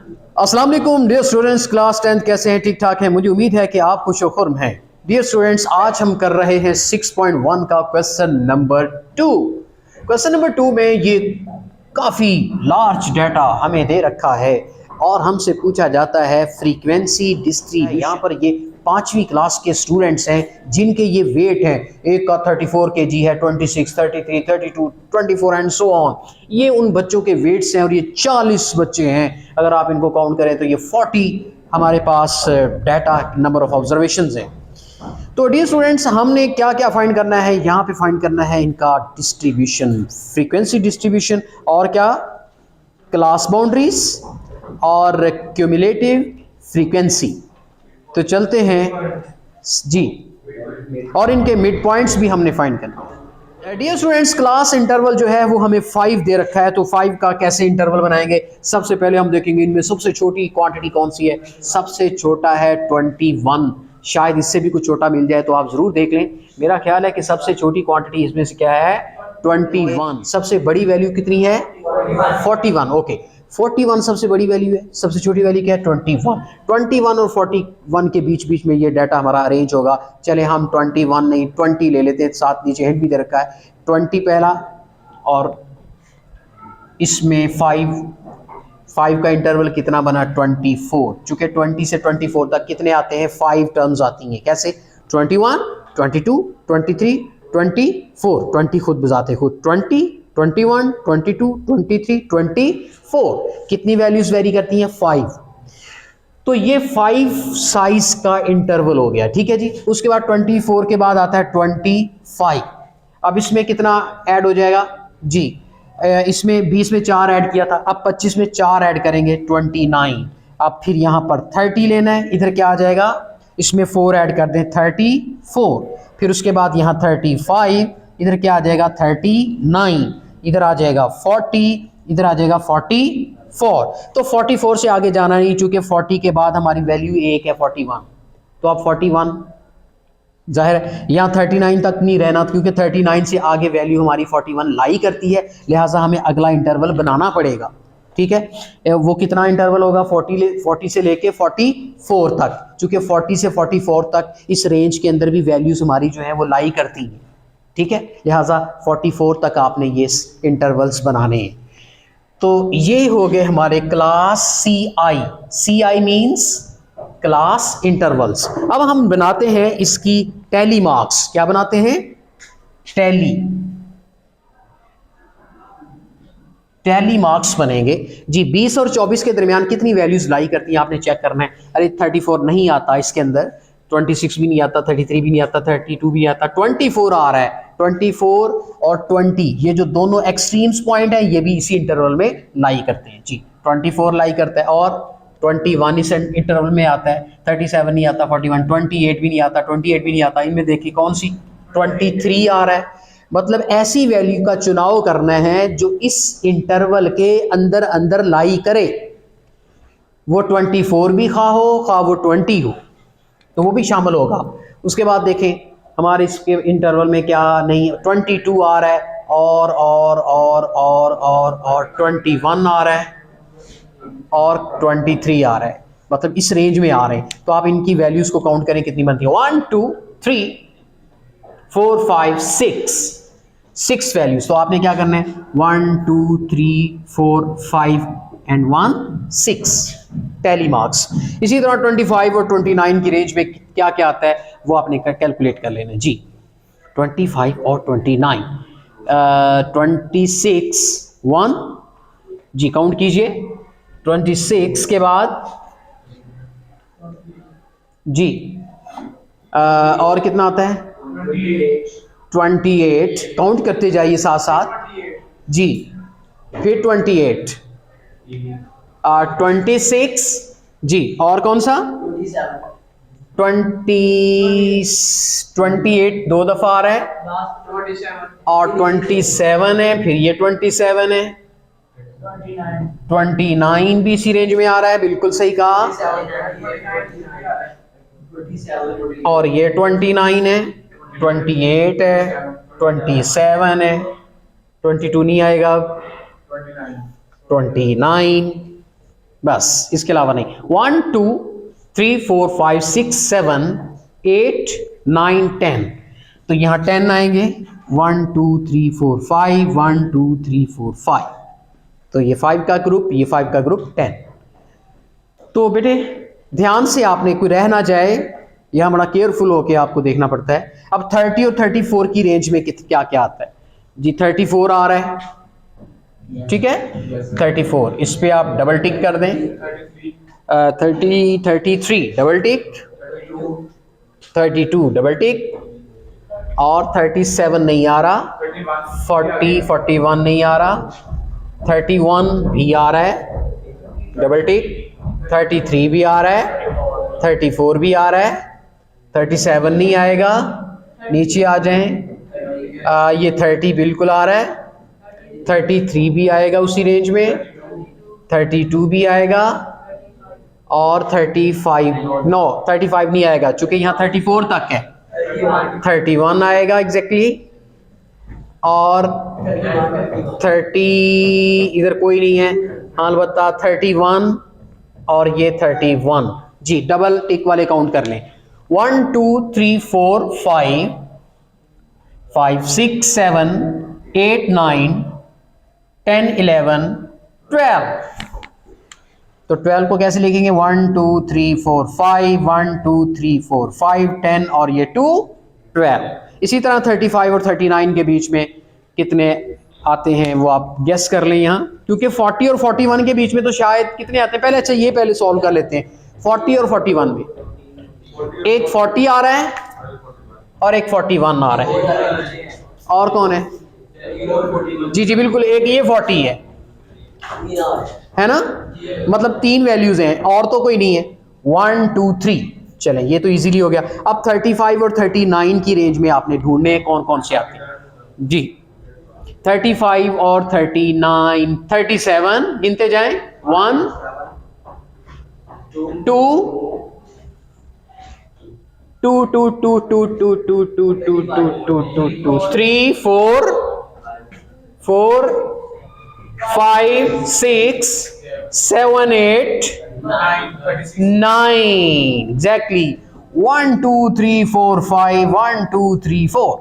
अस्सलाम वालेकुम dear students, class 10 कैसे हैं? ठीक ठाक हैं? मुझे उम्मीद है कि आप खुश खुर्म हैं। डियर स्टूडेंट्स, आज हम कर रहे हैं 6.1 का क्वेश्चन नंबर 2। क्वेश्चन नंबर 2 में ये काफ़ी लार्ज डाटा हमें दे रखा है और हमसे पूछा जाता है फ्रीक्वेंसी डिस्ट्रीब्यूशन। यहाँ पर ये 5वीं क्लास के स्टूडेंट्स हैं जिनके ये वेट हैं, एक का 34 kg है, 26, 33, 32, 24 एंड सो ऑन। ये उन बच्चों के वेट्स हैं और ये 40 बच्चे हैं। अगर आप इनको काउंट करें तो ये 40 हमारे पास डाटा नंबर ऑफ ऑब्जर्वेशंस हैं। तो डियर स्टूडेंट्स, हमने क्या क्या फाइंड करना है? यहाँ पे फाइंड करना है इनका डिस्ट्रीब्यूशन, फ्रीक्वेंसी डिस्ट्रीब्यूशन, और क्या क्लास बाउंड्रीज और क्यूमुलेटिव फ्रीक्वेंसी। तो चलते हैं जी, और इनके मिड पॉइंट्स भी हमने फाइंड करना है। डियर स्टूडेंट्स, क्लास इंटरवल जो है वो हमें 5 दे रखा है, तो 5 का कैसे इंटरवल बनाएंगे? सबसे पहले हम देखेंगे इनमें सबसे छोटी क्वांटिटी कौन सी है। सबसे छोटा है 21, शायद इससे भी कुछ छोटा मिल जाए तो आप जरूर देख लें। मेरा ख्याल है कि सबसे छोटी क्वांटिटी इसमें से क्या है? 21। सबसे बड़ी वैल्यू कितनी है? 41। ओके, 41 सबसे बड़ी वैल्यू है। सबसे छोटी वैल्यू क्या है? 21। 21 और 41 के बीच बीच में ये डाटा हमारा अरेंज होगा। चले हम 21 नहीं 20 ले लेते हैं, साथ नीचे हिंट भी दे रखा है। 20 पहला, और इसमें 5 का इंटरवल कितना बना? 24। चूंकि 20 से 24 तक कितने आते हैं? 5 टर्म्स आती हैं। कैसे? 21, 22, 23, 24। 20 खुद बजाते खुद 20, 21, 22, 23, 24। कितनी वैल्यूज वेरी करती हैं? 5। तो ये 5 साइज का इंटरवल हो गया, ठीक है जी। उसके बाद 24 के बाद आता है 25। अब इसमें कितना ऐड हो जाएगा जी? इसमें 20 में 4 ऐड किया था, अब 25 में 4 ऐड करेंगे 29। अब फिर यहाँ पर 30 लेना है, इधर क्या आ जाएगा? इसमें 4 ऐड कर दें 34। फिर उसके बाद यहाँ 35, इधर क्या आ जाएगा? 39, इधर आ जाएगा 40, इधर आ जाएगा 44। तो 44 से आगे जाना नहीं, चूंकि 40 के बाद हमारी वैल्यू एक है 41। तो अब 41 जाहिर है यहाँ 39 तक नहीं रहना, क्योंकि 39 से आगे वैल्यू हमारी 41 लाई करती है, लिहाजा हमें अगला इंटरवल बनाना पड़ेगा। ठीक है, वो कितना इंटरवल होगा? 40 से लेके 44 तक। चूंकि 40 से 44 तक इस रेंज के अंदर भी वैल्यूज हमारी जो है वो लाई करती हैं, ठीक है। लिहाजा 44 तक आपने ये इंटरवल्स बनाने हैं। तो ये हो गए हमारे class CI। CI means class intervals. अब हम बनाते हैं इसकी टैली मार्क्स। क्या बनाते हैं? टैली मार्क्स बनेंगे जी। 20 और 24 के दरमियान कितनी वैल्यूज लाई करती हैं आपने चेक करना है। अरे 34 नहीं आता इसके अंदर, 26 भी नहीं आता, 33 भी नहीं आता, 32 भी नहीं आता, 24 आ रहा है। 24 और 20 ये जो दोनों एक्सट्रीम्स पॉइंट है, ये भी इसी इंटरवल में लाई करते हैं जी। 24 लाई करता है और 21 इस इंटरवल में आता है। 37 नहीं आता, 41, 28 भी नहीं आता, 28 भी नहीं आता। इनमें देखिए कौन सी? 23 आ रहा है। मतलब ऐसी वैल्यू का चुनाव करना है जो इस इंटरवल के अंदर अंदर लाई करे। वो 24 भी खा वो 20 हो, तो वो भी शामिल होगा। उसके बाद देखें हमारे इसके इंटरवल में क्या नहीं, 22 आ रहा है और 21 आ रहा है और 23 आ रहा है। मतलब इस रेंज में आ रहे हैं। तो आप इनकी वैल्यूज को काउंट करें कितनी बनती है? 1 2 3 4 5 6 वैल्यूज। तो आपने क्या करना है? 1 2 3 4 5 एंड 1 6 टैली मार्क्स। इसी तरह 25 और 29 की रेंज में क्या क्या आता है वो आपने कैलकुलेट कर लेना जी। 25 और 29, 26 1 जी, काउंट कीजिए। 26 के बाद जी और कितना आता है? 28। काउंट करते जाइए साथ साथ जी। फिर 28, 26 जी, और कौन सा? 28 दो दफा आ रहा है और 27 है, फिर ये 27 है, 29 भी इसी रेंज में आ रहा है, बिल्कुल सही कहा। और ये 29 है, 28 है, 27 है, 22 नहीं आएगा, 29 बस, इसके अलावा नहीं। 1 2 3 4 5 6 7 8 9 10, तो यहां 10 आएंगे। 1 2 3 4 5, 1 2 3 4 5, तो ये 5 का ग्रुप, ये 5 का ग्रुप 10। तो बेटे ध्यान से आपने कोई रह ना जाए, यह बड़ा केयरफुल होके आपको देखना पड़ता है। अब 30 और 34 की रेंज में क्या क्या आता है जी? 34 आ रहा है, ठीक है, 34, इस पे आप डबल टिक कर दें। 33 डबल टिक, 32 डबल टिक, और 37 नहीं आ रहा, 40 41 नहीं आ रहा, 31 भी आ रहा है, डबल टिक, 33 भी आ रहा है, 34 भी आ रहा है, 37 नहीं आएगा, नीचे आ जाएं। ये 30 बिल्कुल आ रहा है, 33 भी आएगा उसी रेंज में, 32 भी आएगा, और 35 नो 35 नहीं आएगा चूंकि यहाँ 34 तक है। 31 आएगा एग्जैक्टली, और 30 इधर कोई नहीं है, हाँ अलबत्ता 31 और ये 31 जी, डबल टिक वाले काउंट कर लें। 1 2 3 4 5 5 6 7 8 9 10 11 12, तो 12 को कैसे लिखेंगे? 1 2 3 4 5, 1 2 3 4 5 10, और ये 2 12। इसी तरह 35 और 39 के बीच में कितने आते हैं वो आप गेस कर लें यहाँ, क्योंकि 40 और 41 के बीच में तो शायद कितने आते हैं पहले। अच्छा ये पहले सॉल्व कर लेते हैं। 40 और 41 में एक 40 आ रहा है और एक 41 आ रहा है, और कौन है? जी जी बिल्कुल, एक ये 40 है ना, मतलब 3 वैल्यूज हैं और तो कोई नहीं है। 1 2 3, चलें ये तो इजीली हो गया। अब 35 और 39 की रेंज में आपने ढूंढने हैं कौन कौन से आते हैं जी। 35 और 39, 37 गिनते जाएं। 1 2 2 2 2 2 2 2 2 2 2 2 2 3 4 4 5 6 7 8 9 एग्जैक्टली। 1 2 3 4 5, 1 2 3 4,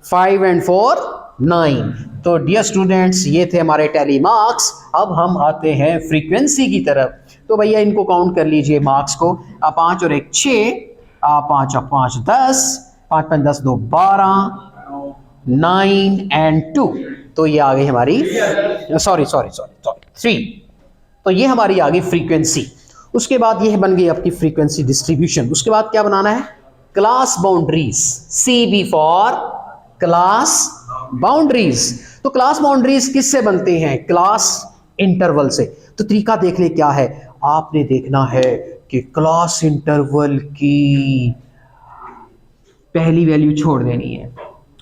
5 and 4 9। तो डियर स्टूडेंट्स ये थे हमारे टैली मार्क्स। अब हम आते हैं फ्रीक्वेंसी की तरफ। तो भैया इनको काउंट कर लीजिए मार्क्स को। 5 और 1 6, 5 और 5 10, 5 5 10 2 12, 9 and 2, तो ये आ गई हमारी सॉरी 3। तो ये हमारी आ गई फ्रीक्वेंसी। उसके बाद ये बन गई आपकी फ्रीक्वेंसी डिस्ट्रीब्यूशन। उसके बाद क्या बनाना है? Class boundaries, CB for class boundaries. तो क्लास बाउंड्रीज किससे बनते हैं? क्लास इंटरवल से। तो तरीका देख ले क्या है, आपने देखना है कि क्लास इंटरवल की पहली वैल्यू छोड़ देनी है।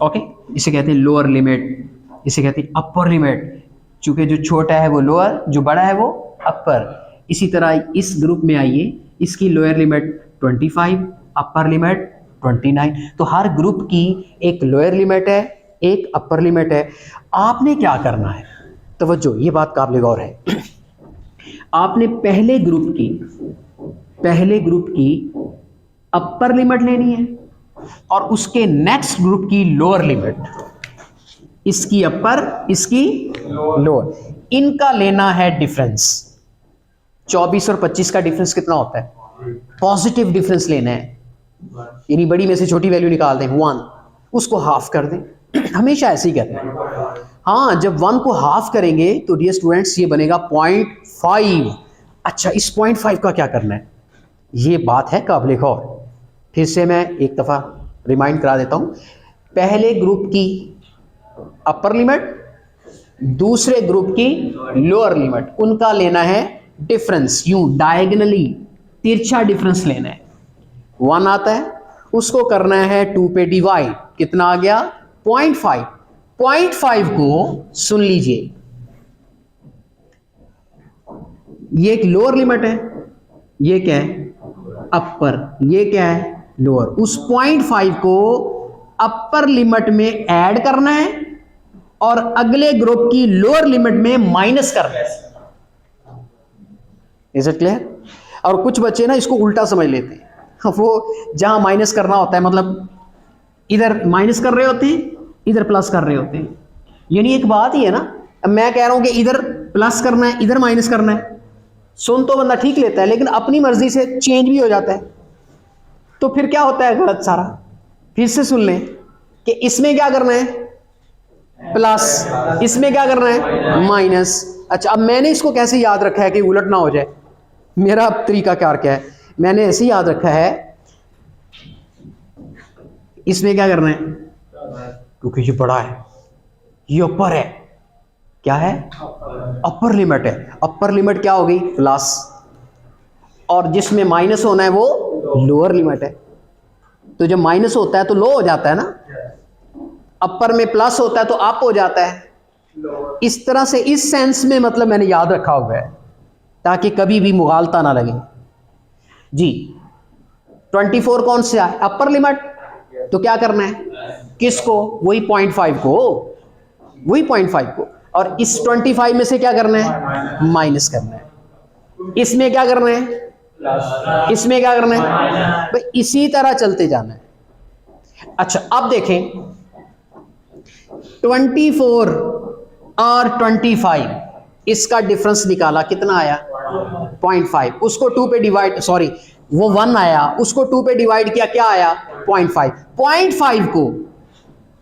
ओके, इसे कहते हैं लोअर लिमिट, इसे कहते हैं अपर लिमिट। चूंकि जो छोटा है वो लोअर, जो बड़ा है वो अपर। इसी तरह इस ग्रुप में आइए, इसकी लोअर लिमिट 25, अपर लिमिट 29। तो हर ग्रुप की एक लोअर लिमिट है, एक अपर लिमिट है। आपने क्या करना है, तवज्जो, ये बात काबिल गौर है। आपने पहले ग्रुप की अपर लिमिट लेनी है और उसके नेक्स्ट ग्रुप की लोअर लिमिट, इसकी अपर इसकी लोअर, इनका लेना है डिफरेंस। 24 और 25 का डिफरेंस कितना होता है? पॉजिटिव डिफरेंस लेना है, यानी बड़ी में से छोटी वैल्यू निकाल दें 1, उसको हाफ कर दें। हमेशा ऐसे ही करना है। हाँ, जब 1 को हाफ करेंगे तो डियर स्टूडेंट्स ये बनेगा 0.5। अच्छा, इस 0.5 का क्या करना है? ये बात है काबिल गौर। फिर से मैं एक दफ़ा रिमाइंड करा देता हूँ। पहले ग्रुप की अपर लिमिट, दूसरे ग्रुप की लोअर लिमिट, उनका लेना है डिफरेंस। यूं डायगनली तिरछा डिफरेंस लेना है। 1 आता है, उसको करना है 2 पे डिवाइड। कितना आ गया? 0.5। 0.5 को सुन लीजिए, ये एक लोअर लिमिट है, ये क्या है? अपर। ये क्या है? लोअर। उस 0.5 को अपर लिमिट में ऐड करना है और अगले ग्रुप की लोअर लिमिट में माइनस करना है। Is it clear? और कुछ बच्चे ना इसको उल्टा समझ लेते हैं, वो जहां माइनस करना होता है मतलब इधर माइनस कर रहे होते हैं, इधर प्लस कर रहे होते हैं, यानी एक बात ही है ना। अब मैं कह रहा हूं कि इधर प्लस करना है, इधर माइनस करना है, सुन तो बंदा ठीक लेता है, लेकिन अपनी मर्जी से चेंज भी हो जाता है, तो फिर क्या होता है गलत सारा। फिर से सुन लें कि इसमें क्या करना है प्लस, इसमें क्या करना है माइनस। अच्छा, अब मैंने इसको कैसे याद रखा है कि उलट ना हो जाए, मेरा तरीका क्या है, मैंने ऐसे याद रखा है, इसमें क्या करना है, क्योंकि ये बड़ा है, ये ऊपर है, क्या है अपर लिमिट है, अपर लिमिट क्या होगी प्लस, और जिसमें माइनस होना है वो लोअर लिमिट है। तो जब माइनस होता है तो लो हो जाता है ना, अपर में प्लस होता है तो अप हो जाता है। इस तरह से इस सेंस में मतलब मैंने याद रखा हुआ है ताकि कभी भी मुगालता ना लगे जी। 24 कौन सा है अपर लिमिट, तो क्या करना है किसको, वही 0.5 को, वही 0.5 को, और इस 25 में से क्या करना है माइनस करना है। इसमें क्या करना है, इसमें क्या करना है भाई, इसी तरह चलते जाना है। अच्छा अब देखें 24 और 25 इसका डिफरेंस निकाला, कितना आया 0.5, उसको 2 पे डिवाइड, सॉरी वो 1 आया, उसको 2 पे डिवाइड किया, क्या आया 0.5। 0.5 को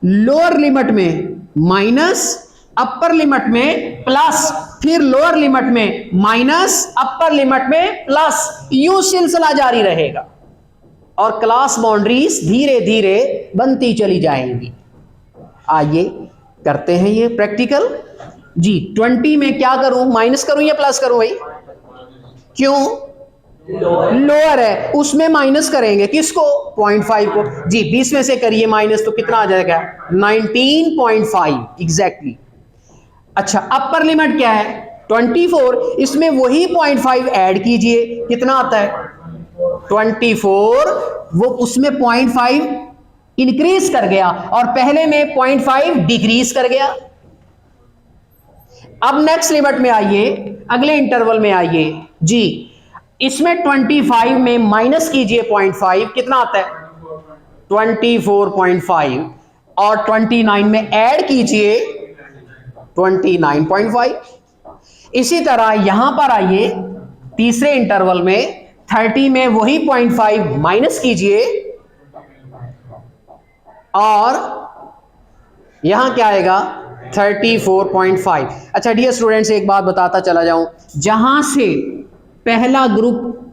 लोअर लिमिट में माइनस, अपर लिमिट में प्लस, फिर लोअर लिमिट में माइनस, अपर लिमिट में प्लस, यूं सिलसिला जारी रहेगा और क्लास बाउंड्रीज धीरे धीरे बनती चली जाएंगी। आइए करते हैं ये प्रैक्टिकल जी। 20 में क्या करूं, माइनस करूं या प्लस करूं भाई, क्यों लोअर है, उसमें माइनस करेंगे किसको 0.5 को जी। 20 में से करिए माइनस तो कितना आ जाएगा 19.5 एग्जैक्टली। अच्छा अपर लिमिट क्या है 24, इसमें वही 0.5 ऐड कीजिए, कितना आता है 24, वो उसमें 0.5 इंक्रीज कर गया और पहले में 0.5 डिक्रीज कर गया। अब नेक्स्ट लिमिट में आइए, अगले इंटरवल में आइए जी, इसमें 25 में माइनस कीजिए 0.5, कितना आता है 24.5, और 29 में ऐड कीजिए 29.5। इसी तरह यहां पर आइए तीसरे इंटरवल में 30 में वही 0.5 माइनस कीजिए और यहां क्या आएगा 34.5। अच्छा डियर स्टूडेंट्स एक बात बताता चला जाऊं, जहां से पहला ग्रुप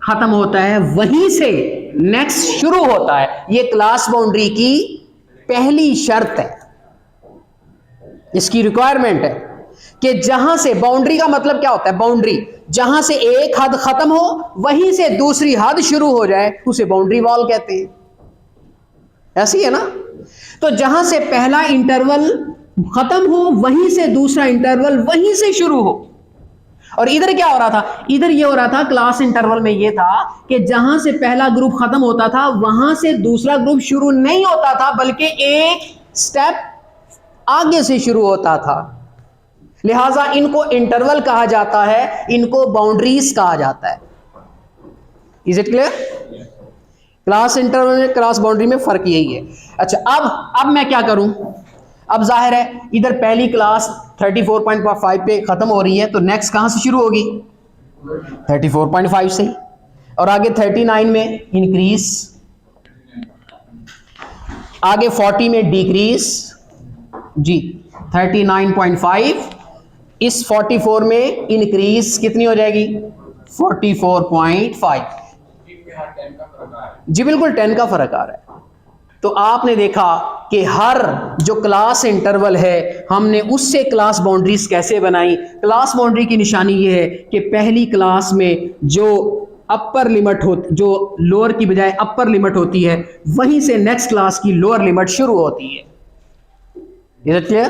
खत्म होता है वहीं से नेक्स्ट शुरू होता है, यह क्लास बाउंड्री की पहली शर्त है, इसकी रिक्वायरमेंट है कि जहां से बाउंड्री का मतलब क्या होता है, बाउंड्री जहां से एक हद खत्म हो वहीं से दूसरी हद शुरू हो जाए उसे बाउंड्री वॉल कहते हैं, ऐसी है ना। तो जहां से पहला इंटरवल खत्म हो वहीं से दूसरा इंटरवल वहीं से शुरू हो। और इधर क्या हो रहा था, इधर ये हो रहा था क्लास इंटरवल में ये था कि जहां से पहला ग्रुप खत्म होता था वहां से दूसरा ग्रुप शुरू नहीं होता था, बल्कि एक स्टेप आगे से शुरू होता था। लिहाजा इनको इंटरवल कहा जाता है, इनको बाउंड्रीज कहा जाता है। Is it clear? Class interval में क्लास बाउंड्री में फर्क यही है। अच्छा अब मैं क्या करूं, अब जाहिर है इधर पहली क्लास 34.5 पे खत्म हो रही है, तो नेक्स्ट कहां से शुरू होगी 34.5 से, और आगे 39 में इंक्रीज, आगे 40 में डिक्रीज जी, 39.5, इस 44 में इंक्रीज कितनी हो जाएगी 44.5 जी, बिल्कुल 10 का फर्क आ रहा है। तो आपने देखा कि हर जो क्लास इंटरवल है हमने उससे क्लास बाउंड्रीज कैसे बनाई। क्लास बाउंड्री की निशानी ये है कि पहली क्लास में जो अपर लिमिट हो, जो लोअर की बजाय अपर लिमिट होती है, वहीं से नेक्स्ट क्लास की लोअर लिमिट शुरू होती है। Is it clear?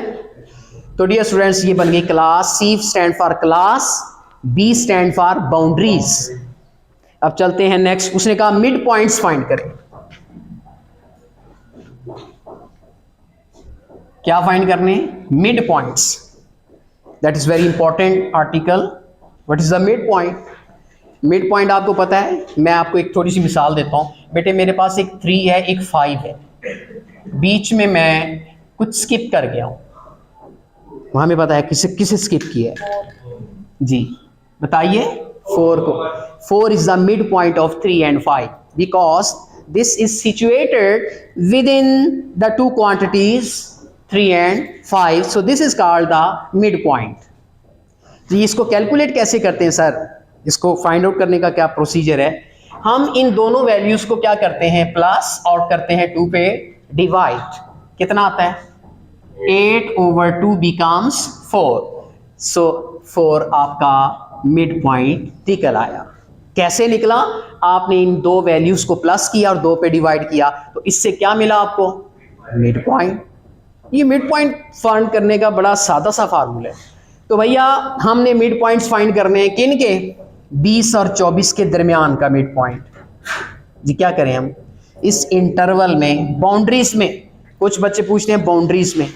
तो डियर स्टूडेंट्स ये बन गई class. C stand for class, B stand for boundaries. अब चलते हैं नेक्स्ट, उसने कहा मिड पॉइंट्स फाइंड करें। क्या फाइंड करने, mid points, that is very important article. What is the mid point? Mid point आपको पता है, मैं आपको एक थोड़ी सी मिसाल देता हूँ। बेटे मेरे पास एक 3 है, एक 5 है, बीच में मैं कुछ स्किप कर गया हूँ, वहां में पता है किसे स्किप किया है? जी बताइए। 4 को। 4 is the mid point of 3 and 5 because this is situated within the two quantities 3 and 5, so this is called the mid point. जी इसको कैलकुलेट कैसे करते हैं सर? इसको फाइंड आउट करने का क्या प्रोसीजर है? हम इन दोनों वैल्यूज को क्या करते हैं, प्लस और करते हैं 2 पे डिवाइड। कितना आता है? 8/2 becomes 4, सो 4 आपका मिड पॉइंट निकल आया। कैसे निकला? आपने इन दो वैल्यूज को प्लस किया और 2 पे डिवाइड किया, तो इससे क्या मिला आपको? Mid point. ये मिड पॉइंट फाइंड करने का बड़ा सादा सा फार्मूला है। तो भैया हमने मिड पॉइंट्स फाइंड करने हैं किन के? 20 और 24 के दरमियान का मिड पॉइंट। जी क्या करें हम इस इंटरवल में, बाउंड्रीज में? कुछ बच्चे पूछते हैं बाउंड्रीज में,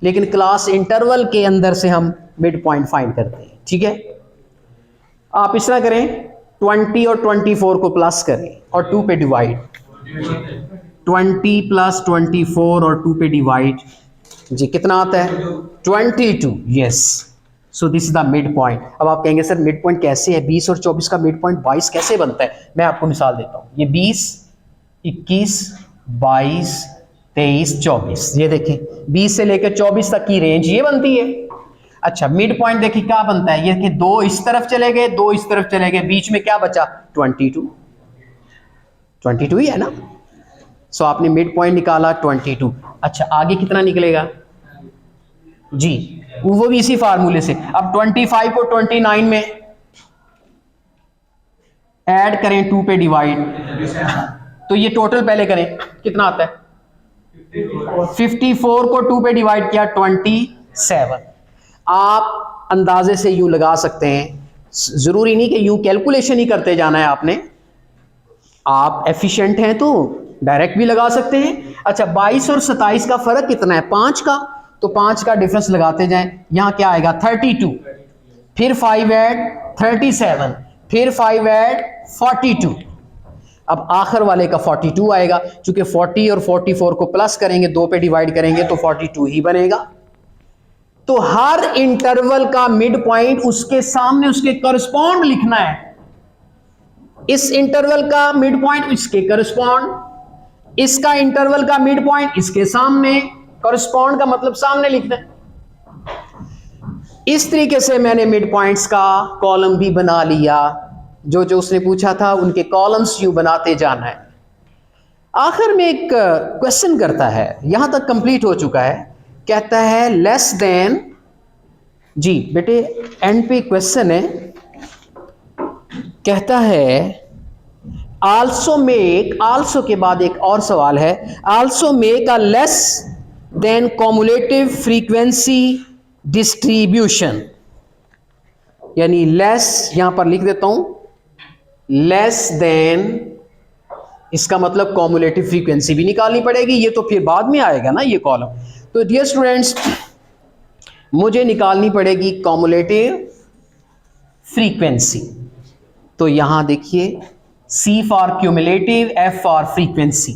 लेकिन क्लास इंटरवल के अंदर से हम मिड पॉइंट फाइंड करते हैं। ठीक है, आप इस तरह करें, 20 और 24 को प्लस करें और 2 पे डिवाइड। 20 प्लस 24 और 2 पे डिवाइड, जी कितना आता है? 22। Yes, so this is the mid point. अब आप कहेंगे सर मिड पॉइंट कैसे है? 20 और 24 का मिड पॉइंट 22 कैसे बनता है? मैं आपको मिसाल देता हूं। ये 20, 21, 22, 23, 24, ये देखें 20 से लेकर 24 तक की रेंज ये बनती है। अच्छा मिड पॉइंट देखिए क्या बनता है, ये कि 2 इस तरफ चले गए, 2 इस तरफ चले गए, बीच में क्या बचा? 22 ही है ना। सो आपने मिड पॉइंट निकाला 22। अच्छा आगे कितना निकलेगा? जी वो भी इसी फार्मूले से। अब 25 को 29 में ऐड करें, 2 पे डिवाइड, तो ये टोटल पहले करें, कितना आता है? 54 को 2 पे डिवाइड किया, 27। आप अंदाजे से यूं लगा सकते हैं, जरूरी नहीं कि यूं कैलकुलेशन ही करते जाना है आपने, आप एफिशिएंट हैं तो डायरेक्ट भी लगा सकते हैं। अच्छा 22 और 27 का फर्क कितना है? 5 का, तो 5 का डिफरेंस लगाते जाएं। यहां क्या आएगा? 32, फिर 5 ऐड 37, फिर 5 ऐड 42, अब आखिर वाले का 42 आएगा। चूंकि 40 और 44 को प्लस करेंगे, 2 पे डिवाइड करेंगे तो 42 ही बनेगा। तो हर इंटरवल का मिड पॉइंट उसके सामने उसके करस्पॉन्ड लिखना है। इस इंटरवल का मिड पॉइंट इसके करस्पॉन्ड, इसका इंटरवल का मिड पॉइंट इसके सामने, करस्पॉन्ड का मतलब सामने लिखना है। इस तरीके से मैंने मिड पॉइंट्स का कॉलम भी बना लिया। जो जो उसने पूछा था उनके कॉलम्स यूं बनाते जाना है। आखिर में एक क्वेश्चन करता है, यहां तक कंप्लीट हो चुका है, कहता है लेस देन, जी बेटे एंड पे क्वेश्चन है, कहता है आल्सो मेक, आल्सो के बाद एक और सवाल है, also make a less than cumulative frequency distribution, यानी लेस यहां पर लिख देता हूं, लेस देन, इसका मतलब कॉमुलेटिव फ्रीक्वेंसी भी निकालनी पड़ेगी, ये तो फिर बाद में आएगा ना ये कॉलम। तो डियर स्टूडेंट्स मुझे निकालनी पड़ेगी कॉमुलेटिव फ्रीक्वेंसी। तो यहां देखिए C for cumulative, F for frequency.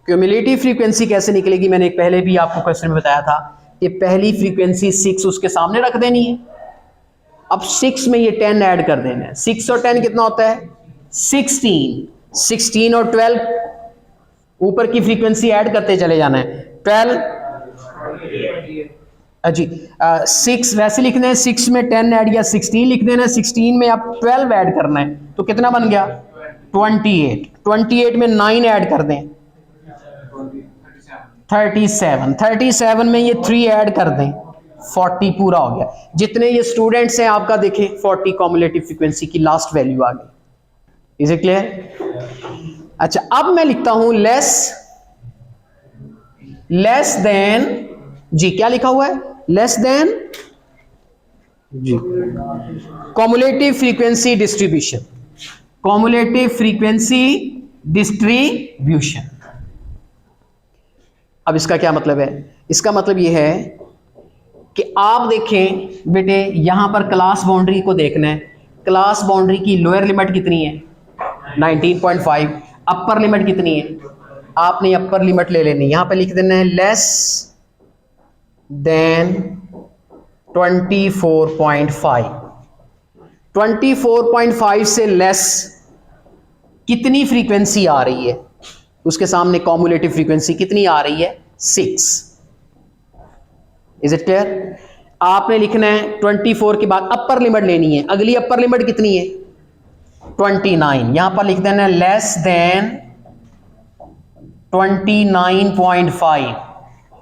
Cumulative frequency कैसे निकलेगी? मैंने पहले भी आपको क्वेश्चन में बताया था कि पहली फ्रीक्वेंसी 6 उसके सामने रख देनी है। अब 6 में ये 10 ऐड कर देना है। 6 और 10 कितना होता है? 16। 16 और 12 ऊपर की फ्रीक्वेंसी ऐड करते चले जाना है। 12 जी 6 वैसे लिखना है, 6 में 10 ऐड या 16 लिख देना है, 16 में आप 12 ऐड करना है, तो कितना बन गया? 28। 28 में 9 ऐड कर दें, 37। 37 में ये 3 ऐड कर दें, 40 पूरा हो गया। जितने ये स्टूडेंट्स हैं आपका देखें 40 कॉमुलेटिव फ्रीक्वेंसी की लास्ट वैल्यू आ गई। Is it clear? अच्छा अब मैं लिखता हूं लेस देन, जी क्या लिखा हुआ है? लेस देन, जी cumulative frequency distribution, cumulative frequency distribution. अब इसका क्या मतलब है? इसका मतलब यह है कि आप देखें बेटे यहां पर क्लास बाउंड्री को देखना है, क्लास बाउंड्री की लोअर लिमिट कितनी है 19.5, अपर लिमिट कितनी है, आपने अपर लिमिट ले लेनी, यहां पे लिख देना है लेस देन 24.5। 24.5 से लेस कितनी फ्रीक्वेंसी आ रही है, उसके सामने कॉम्युलेटिव फ्रीक्वेंसी कितनी आ रही है 6। Is it clear? आपने लिखना है 24 के बाद अपर लिमिट लेनी है, अगली अपर लिमिट कितनी है 29, यहां पर लिख देना है लेस देन 29.5।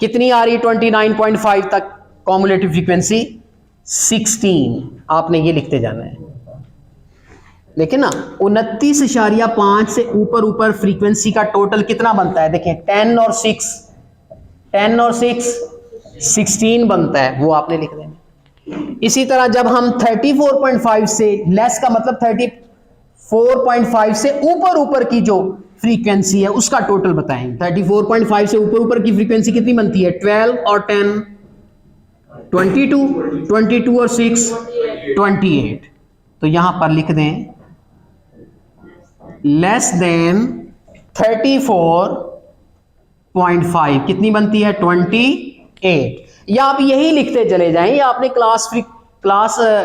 कितनी आ रही है 29.5 तक कॉम्युलेटिव फ्रीक्वेंसी 16, आपने ये लिखते जाना है। लेकिन ना 29.5 से ऊपर फ्रीक्वेंसी का टोटल कितना बनता है, देखें 10 और 6 16 बनता है, वो आपने लिख देना। इसी तरह जब हम 34.5 से लेस का मतलब 34.5 से ऊपर की जो फ्रीक्वेंसी है उसका टोटल बताएंगे। 34.5 से ऊपर की फ्रीक्वेंसी कितनी बनती है 12 और 10 22 और 6 28। तो यहां पर लिख दें लेस देन 34.5 कितनी बनती है 28, या आप यही लिखते चले जाएं, या आपने क्लास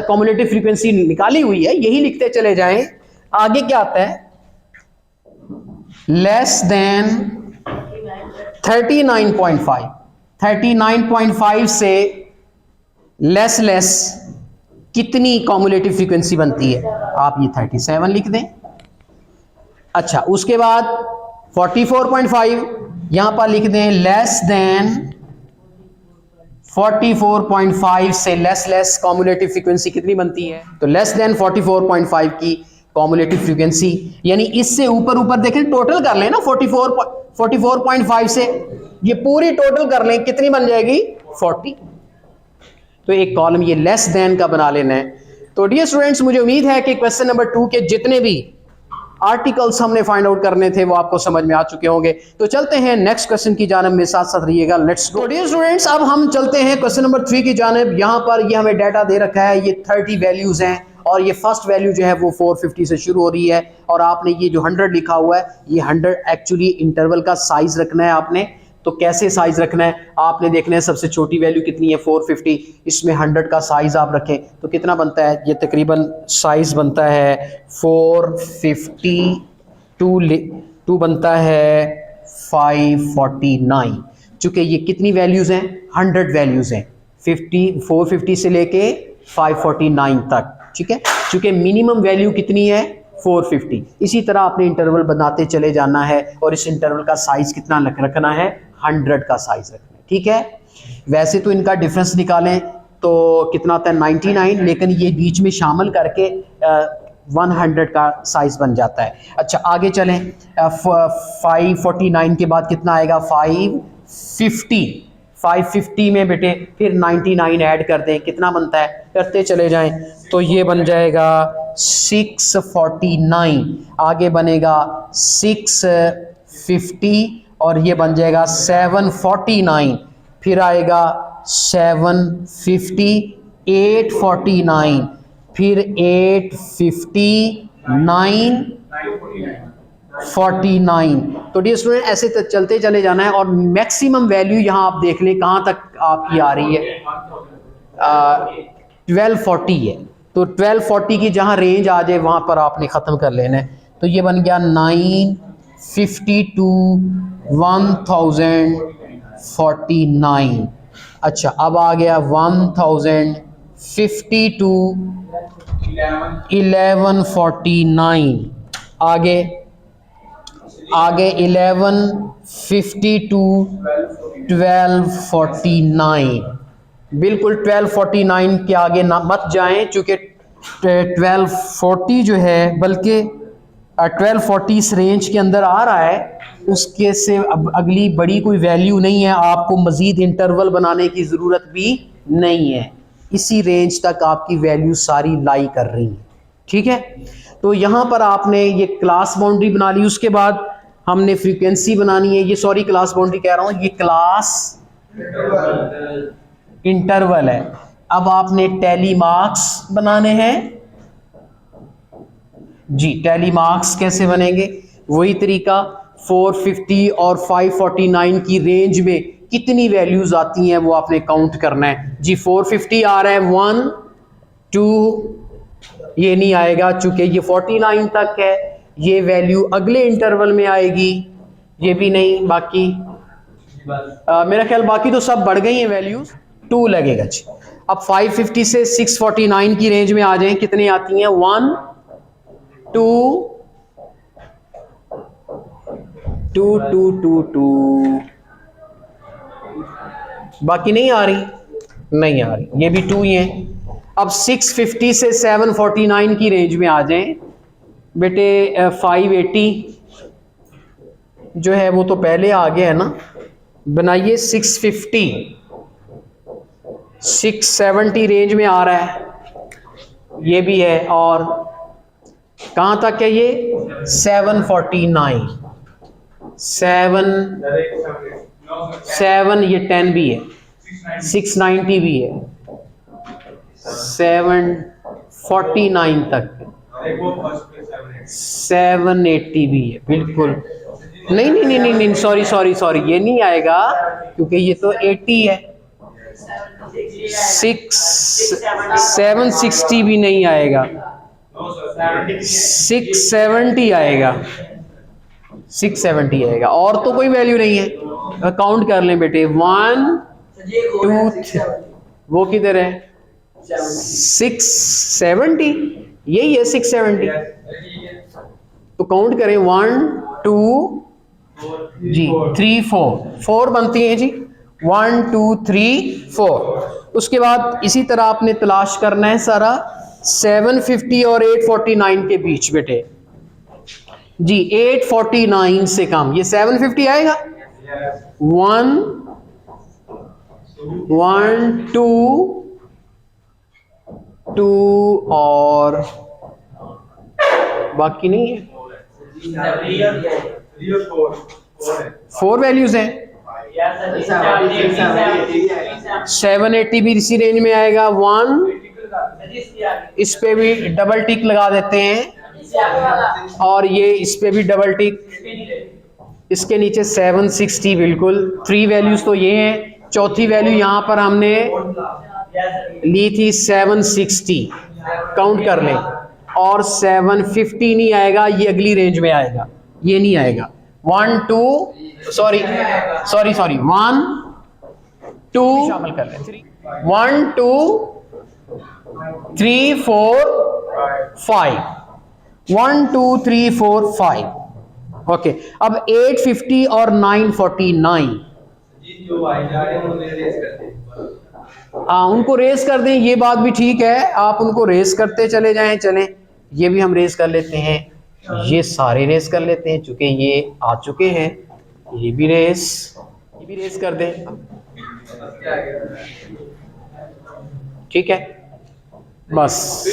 कॉम्युलेटिव फ्रीक्वेंसी निकाली हुई है, यही लिखते चले जाएं। आगे क्या आता है लेस देन 39.5, 39.5 से लेस कितनी कॉम्युलेटिव फ्रीक्वेंसी बनती है, आप ये 37 लिख दें। अच्छा, उसके बाद 44.5 यहां पर लिख दें लेस देन 44.5 से लेस कॉम्युलेटिव फ्रीक्वेंसी कितनी बनती है, तो लेस देन 44.5 की कॉम्युलेटिव फ्रीक्वेंसी, यानी इससे ऊपर देखें टोटल कर लें ना 44.5 से ये पूरी टोटल कर लें, कितनी बन जाएगी 40। तो एक कॉलम ये लेस देन का बना लेना है। तो डियर स्टूडेंट्स, मुझे उम्मीद है कि क्वेश्चन नंबर 2 के जितने भी आर्टिकल्स हमने फाइंड आउट करने थे वो आपको समझ में आ चुके होंगे। तो चलते हैं नेक्स्ट क्वेश्चन की जानिब, में साथ साथ रहिएगा। लेट्स गो डियर स्टूडेंट्स, अब हम चलते हैं क्वेश्चन नंबर 3 की जानिब। यहां पर ये हमें डाटा दे रखा है, ये 30 वैल्यूज हैं और ये फर्स्ट वैल्यू जो है वो 450 से शुरू हो रही है, और आपने ये जो 100 लिखा हुआ है, ये 100 एक्चुअली इंटरवल का साइज रखना है आपने। तो कैसे साइज रखना है, आपने देखना है सबसे छोटी वैल्यू कितनी है 450, इसमें 100 का साइज आप रखें तो कितना बनता है, ये तकरीबन साइज बनता है 452 बनता है 549। चूंकि ये कितनी वैल्यूज हैं 100 वैल्यूज हैं, 450 से लेके 549 तक, ठीक है। चूंकि मिनिमम वैल्यू कितनी है 450, इसी तरह आपने इंटरवल बनाते चले जाना है और इस इंटरवल का साइज कितना रखना है 100 का साइज रखना है, ठीक है। वैसे तो इनका डिफरेंस निकालें तो कितना आता है 99, लेकिन ये बीच में शामिल करके 100 का साइज बन जाता है। अच्छा, आगे चलें, 549 के बाद कितना आएगा 550 में बेटे फिर 99 ऐड कर दें, कितना बनता है, करते चले जाएं तो ये बन जाएगा 649, आगे बनेगा 650 और ये बन जाएगा 749, फिर आएगा 750, 849, फिर 859, 49। तो डियर स्टूडेंट ऐसे चलते चले जाना है और मैक्सिमम वैल्यू यहाँ आप देख लें कहाँ तक आपकी आ रही है 1240 है। तो 1240 की जहाँ रेंज आ जाए वहाँ पर आपने ख़त्म कर लेना है। तो ये बन गया 950 to 1049। अच्छा, अब आ गया 1050 to 1149, आगे 1150 to 1249। बिल्कुल 1249 के आगे ना मत जाएं, चूँकि 1240 जो है, बल्कि 1240 इस रेंज के अंदर आ रहा है, उसके से अब अगली बड़ी कोई वैल्यू नहीं है, आपको मज़ीद इंटरवल बनाने की ज़रूरत भी नहीं है, इसी रेंज तक आपकी वैल्यू सारी लाई कर रही है, ठीक है। तो यहाँ पर आपने ये क्लास बाउंड्री बना ली, उसके बाद हमने फ्रीक्वेंसी बनानी है, ये सॉरी क्लास बाउंड्री कह रहा हूँ, ये क्लास इंटरवल है। अब आपने टैली मार्क्स बनाने हैं जी टैली मार्क्स कैसे बनेंगे, वही तरीका 450 और 549 की रेंज में कितनी वैल्यूज आती हैं वो आपने काउंट करना है। जी 450 आ रहा है 1 2, ये नहीं आएगा चूंकि ये 49 तक है, ये वैल्यू अगले इंटरवल में आएगी, ये भी नहीं। बाकी मेरा ख्याल बाकी तो सब बढ़ गई हैं वैल्यूज, 2 लगेगा जी। अब 550 से 649 की रेंज में आ जाएं, कितनी आती हैं 1 2 2 2 2 2, बाकी नहीं आ रही, नहीं आ रही, ये भी 2 ही हैं। अब 650 से 749 की रेंज में आ जाएं बेटे। 580 जो है वो तो पहले आ गया है ना, बनाइए 650, 670 रेंज में आ रहा है, ये भी है। और कहां तक है ये 749, 7 ये 10 भी है, 690 भी है, 749 तक, 780 भी है, बिल्कुल नहीं नहीं नहीं नहीं नहीं, सॉरी सॉरी सॉरी, ये नहीं आएगा क्योंकि ये तो 80 है। 760 भी नहीं आएगा, 670 आएगा, 670 आएगा, और तो कोई वैल्यू नहीं है। काउंट कर लें बेटे 1 2 3, वो किधर है 670, यही है 670, तो काउंट करें 1 2 जी 3 4 बनती हैं जी, 1 2 3 4। उसके बाद इसी तरह आपने तलाश करना है सारा 750 और 849 के बीच बेटे जी, 849 से कम, ये 750 आएगा 1 1 2 2 और बाकी नहीं है, 4 वैल्यूज हैं। 780 भी इसी रेंज में आएगा, 1 इस पे भी डबल टिक लगा देते हैं, और ये इस पे भी डबल टिक, इसके नीचे 760, बिल्कुल 3 वैल्यूज तो ये हैं। चौथी वैल्यू यहां पर हमने ली थी 760, काउंट कर लें, और 750 नहीं आएगा, ये अगली रेंज में आएगा, ये नहीं आएगा। 1 2 सॉरी 1 2 शामिल कर लें, 1 2 3 4 5, 1 2 3 4 5। ओके, अब 850 और 949 उनको रेस कर दें, ये बात भी ठीक है, आप उनको रेस करते चले जाएं। चलें, ये भी हम रेस कर लेते हैं, ये सारे रेस कर लेते हैं चूंकि ये आ चुके हैं, ये भी रेस कर दें, ठीक है बस।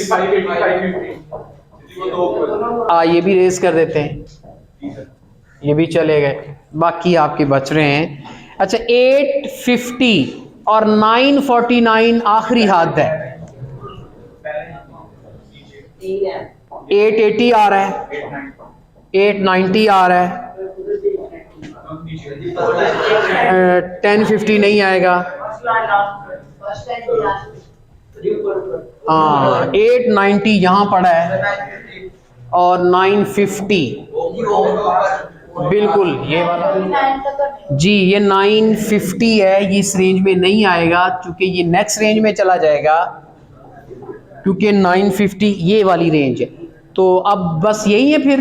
ये भी रेस कर देते हैं, ये भी चले गए, बाकी आपके बच रहे हैं। अच्छा 850 और 949 आखिरी हद है, 880 आ रहा है, 890 आ रहा है, 1050 नहीं आएगा, 890 यहां पड़ा है, और 950 बिल्कुल ये वाला जी, ये 950 है, ये इस रेंज में नहीं आएगा क्योंकि ये नेक्स्ट रेंज में चला जाएगा, क्योंकि 950 ये वाली रेंज है। तो अब बस यही है, फिर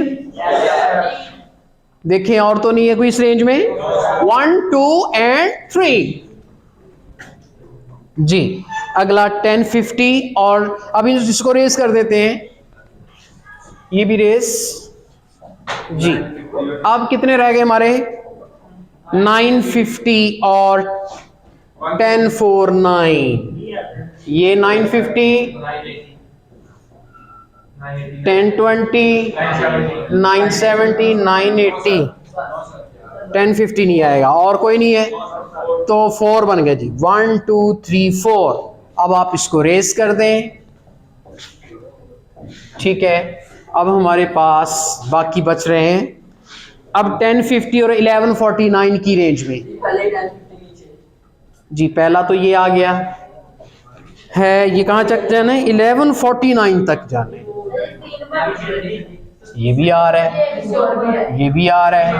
देखें और तो नहीं है कोई इस रेंज में। 1 2 एंड 3 जी। अगला 1050, और अभी इसको रेस कर देते हैं, ये भी रेस जी। अब कितने रह गए हमारे 950 और 1049, ये 950 1020 970 980, 1050 नहीं आएगा, और कोई नहीं है, तो 4 बन गए जी, 1 2 3 4। अब आप इसको रेस कर दें, ठीक है। अब हमारे पास बाकी बच रहे हैं अब 1050 और 1149 की रेंज में। जी पहला तो ये आ गया है, ये कहाँ तक जाना है? 1149 तक जाना है। ये भी आ रहा है, ये भी आ रहा है,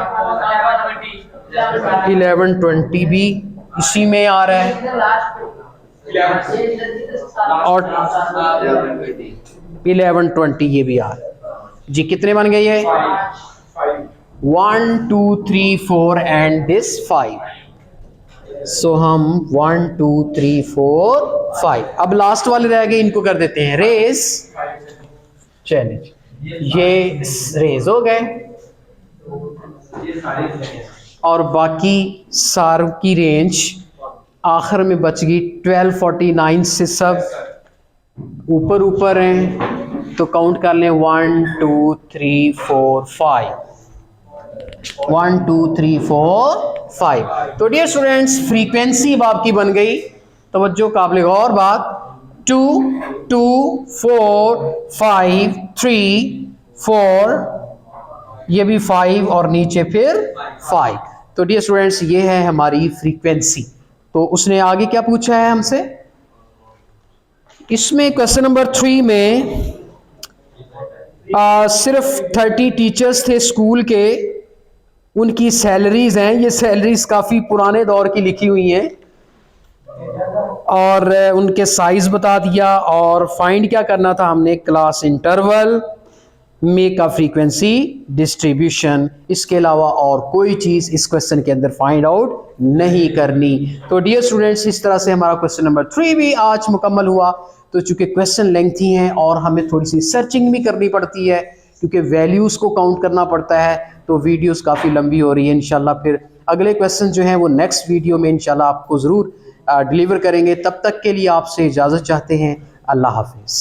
1120 भी इसी में आ रहा है, और 1120 ये भी आ रहा है। जी कितने बन गए ये? 1 2 3 4 एंड दिस 5। सो हम 1 2 3 4 5। अब लास्ट वाले रह गए, इनको कर देते हैं रेस। चलिए ये रेस हो गए और बाकी सार की रेंज आखिर में बच गई 1249 से सब ऊपर ऊपर हैं, तो काउंट कर लें 1 2 3 4 5। 1 2 3 4 5। तो डियर स्टूडेंट्स फ्रीक्वेंसी अब आपकी बन गई, तवज्जो काबिल गौर बात, 2 2 4 5 3 4, ये भी 5 और नीचे फिर 5। तो डियर स्टूडेंट्स ये है हमारी फ्रीक्वेंसी। तो उसने आगे क्या पूछा है हमसे? इसमें क्वेश्चन नंबर 3 में सिर्फ 30 टीचर्स थे स्कूल के, उनकी सैलरीज हैं, ये सैलरीज काफ़ी पुराने दौर की लिखी हुई हैं, और उनके साइज बता दिया, और फाइंड क्या करना था हमने? Class interval, make a frequency distribution. इसके अलावा और कोई चीज़ इस क्वेश्चन के अंदर फाइंड आउट नहीं करनी। तो डियर स्टूडेंट्स इस तरह से हमारा क्वेश्चन नंबर 3 भी आज मुकम्मल हुआ। तो चूंकि क्वेश्चन लेंथी हैं और हमें थोड़ी सी सर्चिंग भी करनी पड़ती है क्योंकि वैल्यूज़ को काउंट करना पड़ता है, तो वीडियोस काफ़ी लंबी हो रही है। इंशाल्लाह फिर अगले क्वेश्चन जो हैं वो नेक्स्ट वीडियो में इंशाल्लाह आपको ज़रूर डिलीवर करेंगे। तब तक के लिए आपसे इजाज़त चाहते हैं। अल्लाह हाफिज़।